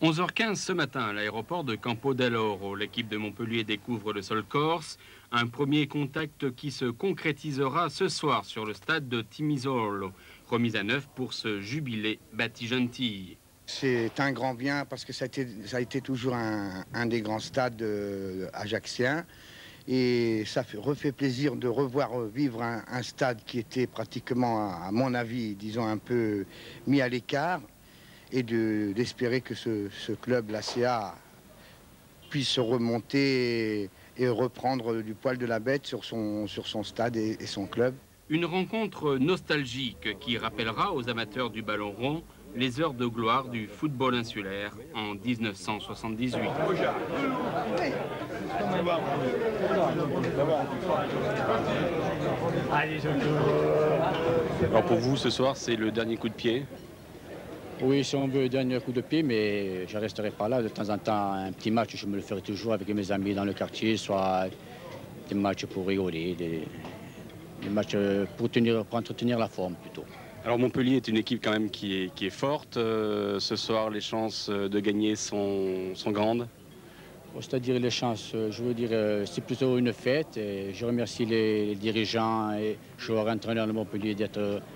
11h15 ce matin à l'aéroport de Campo dell'Oro, l'équipe de Montpellier découvre le sol corse. Un premier contact qui se concrétisera ce soir sur le stade de Timizolo, remise à neuf pour ce jubilé Batigentili. C'est un grand bien parce que ça a été toujours un des grands stades ajaxiens. Et ça refait plaisir de revoir vivre un stade qui était pratiquement, à mon avis, disons un peu mis à l'écart. Et d'espérer que ce club, l'ACA, puisse se remonter et reprendre du poil de la bête sur son stade et son club. Une rencontre nostalgique qui rappellera aux amateurs du ballon rond les heures de gloire du football insulaire en 1978. Alors pour vous, ce soir, c'est le dernier coup de pied? Oui, si on veut, dernier coup de pied, mais je ne resterai pas là. De temps en temps, un petit match, je me le ferai toujours avec mes amis dans le quartier, soit des matchs pour rigoler, des matchs pour entretenir la forme plutôt. Alors Montpellier est une équipe quand même qui est forte. Ce soir, les chances de gagner sont grandes. C'est-à-dire les chances, je veux dire, c'est plutôt une fête. Et je remercie les dirigeants et joueurs entraîneurs de Montpellier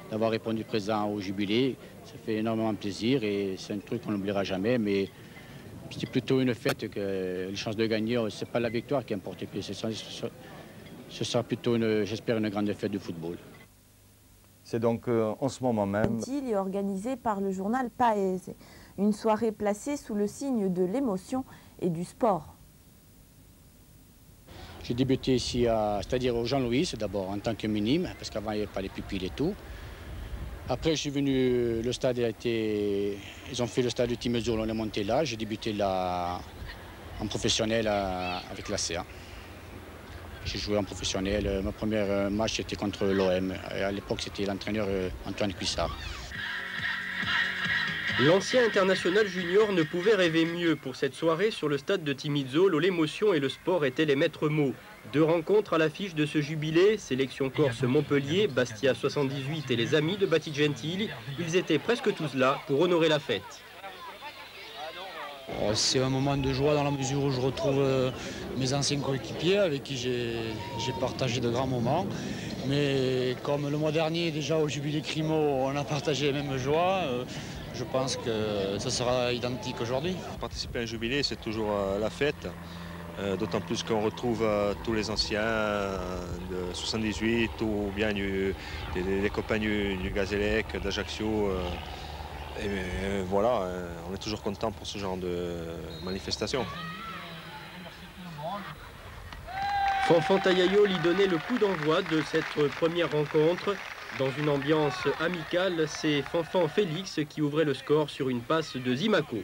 d'avoir répondu présent au jubilé. Ça fait énormément plaisir et c'est un truc qu'on n'oubliera jamais. Mais c'est plutôt une fête que les chances de gagner, c'est pas la victoire qui importe le plus. Ce sera plutôt, j'espère, une grande fête de football. C'est donc en ce moment même. Il est organisé par le journal Paese, une soirée placée sous le signe de l'émotion et du sport. J'ai débuté ici, c'est-à-dire au Jean-Louis d'abord en tant que minime, parce qu'avant il n'y avait pas les pupilles et tout. Après je suis venu, le stade a été, ils ont fait le stade de Timezolo, on est monté là, j'ai débuté là en professionnel avec l'ACA. J'ai joué en professionnel, mon premier match était contre l'OM, à l'époque c'était l'entraîneur Antoine Cuissard. L'ancien international junior ne pouvait rêver mieux pour cette soirée sur le stade de Timizolo. L'émotion et le sport étaient les maîtres mots. Deux rencontres à l'affiche de ce jubilé, Sélection Corse Montpellier, Bastia 78 et les amis de Batigentili. Ils étaient presque tous là pour honorer la fête. C'est un moment de joie dans la mesure où je retrouve mes anciens coéquipiers avec qui j'ai partagé de grands moments. Mais comme le mois dernier, déjà au jubilé Crimo, on a partagé les mêmes joies. Je pense que ce sera identique aujourd'hui. Participer à un jubilé, c'est toujours la fête, d'autant plus qu'on retrouve tous les anciens de 78 ou bien des copains du Gazélec, d'Ajaccio. Et voilà, on est toujours content pour ce genre de manifestation. Fanfan Tayayo lui donnait le coup d'envoi de cette première rencontre. Dans une ambiance amicale, c'est Fanfan Félix qui ouvrait le score sur une passe de Zimaco.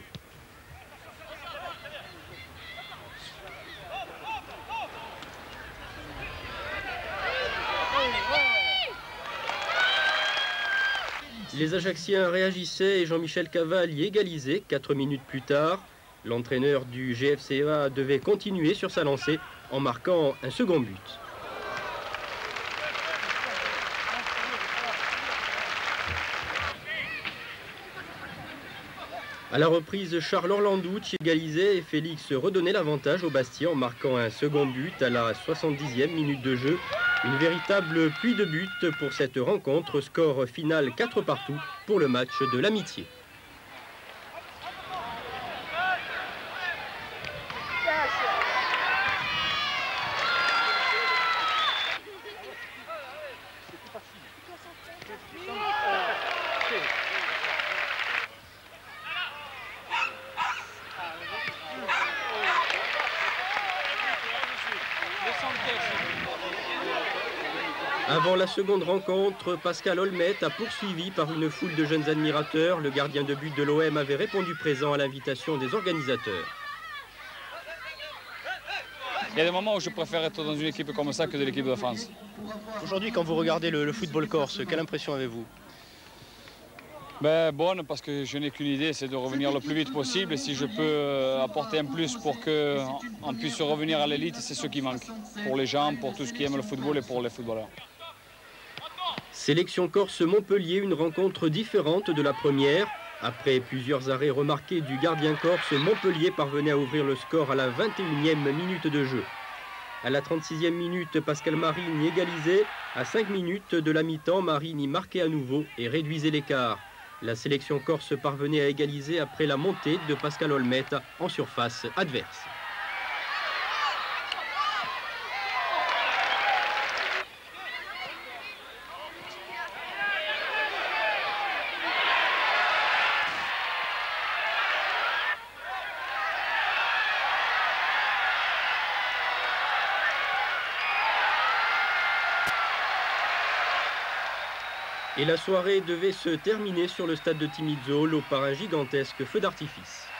Les Ajacciens réagissaient et Jean-Michel Caval y égalisait 4 minutes plus tard. L'entraîneur du GFCA devait continuer sur sa lancée en marquant un second but. À la reprise, Charles Orlandouch égalisait et Félix redonnait l'avantage au Bastia en marquant un second but à la 70e minute de jeu. Une véritable pluie de buts pour cette rencontre. Score final 4-4 pour le match de l'amitié. Avant la seconde rencontre, Pascal Olmet a poursuivi par une foule de jeunes admirateurs. Le gardien de but de l'OM avait répondu présent à l'invitation des organisateurs. Il y a des moments où je préfère être dans une équipe comme ça que de l'équipe de France. Aujourd'hui, quand vous regardez le football corse, quelle impression avez-vous? Bonne, parce que je n'ai qu'une idée, c'est de revenir le plus vite possible. Et si je peux apporter un plus pour qu'on puisse revenir à l'élite, c'est ce qui manque. Pour les gens, pour tous qui aiment le football et pour les footballeurs. Sélection Corse Montpellier, une rencontre différente de la première. Après plusieurs arrêts remarqués du gardien corse, Montpellier parvenait à ouvrir le score à la 21e minute de jeu. À la 36e minute, Pascal Marini égalisait. À 5 minutes de la mi-temps, Marini marquait à nouveau et réduisait l'écart. La sélection corse parvenait à égaliser après la montée de Pascal Olmet en surface adverse. Et la soirée devait se terminer sur le stade de Timizolo par un gigantesque feu d'artifice.